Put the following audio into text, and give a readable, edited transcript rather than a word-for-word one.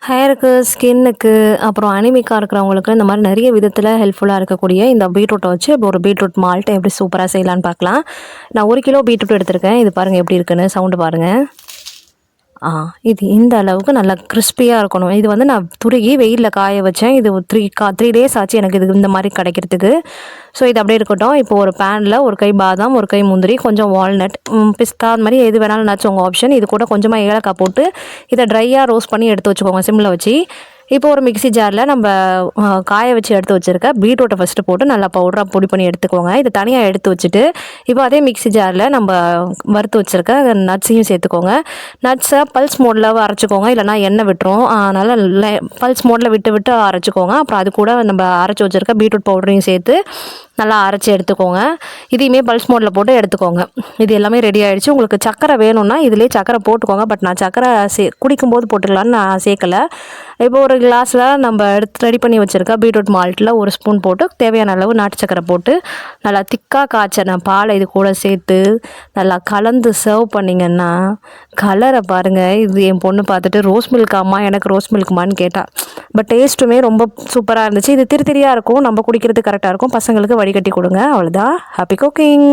ஹேருக்கு, ஸ்கின்னுக்கு, அப்புறம் அனிமிக்கா இருக்கிறவங்களுக்கு இந்த மாரி நெறைய விதத்தில ஹெல்ப்ஃபுல்லா இருக்கக்கூடிய இந்த பீட்ரூட்ட வச்சு இப்போ ஒரு பீட்ரூட் மால்ட்ட எப்படி சூப்பரா செய்யலான்னு பார்க்கலாம். நான் 1 கிலோ பீட்ரூட் எடுத்திருக்கேன். இது பாருங்க எப்படி இருக்குன்னு. சவுண்டு பாருங்க. ஆ இது இந்த அளவுக்கு நல்லா கிரிஸ்பியா இருக்கணும். இது வந்து நான் துருகி வெயில்ல காய வச்சேன். இது 3 டேஸ் ஆச்சு எனக்கு இது இந்த மாரி கிடைக்கிறதுக்கு. ஸோ இது அப்படியே இருக்கட்டும். இப்போ ஒரு பேன்ல ஒரு கை பாதாம், ஒரு கை முந்திரி, கொஞ்சம் வால்நட், பிஸ்தா அந்த மாரி எது வேணாலும் நட்ஸ் உங்க ஆப்ஷன். இது கூட கொஞ்சமா ஏலக்காய் போட்டு இத ட்ரையா ரோஸ்ட் பண்ணி எடுத்து வச்சுக்கோங்க சிம்ல வச்சு. இப்போ ஒரு மிக்ஸி ஜார்ல நம்ப காய வச்சு எடுத்து வச்சிருக்க பீட்ரூட்ட ஃபர்ஸ்ட்டு போட்டு நல்லா பவுடரா பொடி பண்ணி எடுத்துக்கோங்க. இத தனியா எடுத்து வச்சுட்டு, இப்போ அதே மிக்ஸி ஜார்ல நம்ப வறுத்து வச்சிருக்க நட்ஸையும் சேர்த்துக்கோங்க. நட்ஸை பல்ஸ் மோட்ல அரைச்சிக்கோங்க. இல்லைனா எண்ணெய் விட்டுரும். அதனால் பல்ஸ் மோட்ல விட்டு விட்டு அரைச்சிக்கோங்க. அப்புறம் அது கூட நம்ம அரைச்சி வச்சிருக்க பீட்ரூட் பவுடரையும் சேர்த்து நல்லா அரைச்சி எடுத்துக்கோங்க. இதையுமே பல்ஸ் மோட்ல போட்டு எடுத்துக்கோங்க. இது எல்லாமே ரெடி ஆயிடுச்சு. உங்களுக்கு சர்க்கரை வேணும்னா இதிலேயே சர்க்கரை போட்டுக்கோங்க. பட் நான் சர்க்கரை குடிக்கும்போது போட்டுக்கலான்னு நான் சேர்க்கல. இப்போ ஒரு கிளாஸில் நம்ம எடுத்து ரெடி பண்ணி வச்சுருக்க பீட்ரூட் மால்ட்டில் 1 ஸ்பூன் போட்டு தேவையான அளவு நாட்டு சர்க்கரை போட்டு நல்லா திக்காக காய்ச்சின பாலை இது கூட சேர்த்து நல்லா கலந்து சர்வ் பண்ணிங்கன்னா கலரை பாருங்கள். இது என் பொண்ணு பார்த்துட்டு ரோஸ் மில்காம்மா, எனக்கு ரோஸ் மில்க்குமான்னு கேட்டால். பட் டேஸ்ட்டுமே ரொம்ப சூப்பராக இருந்துச்சு. இது திரி திரியாக இருக்கும். நம்ம குடிக்கிறது கரெக்டாக இருக்கும். பசங்களுக்கு வடிகட்டி கொடுங்க. அவ்வளோதான். Happy cooking.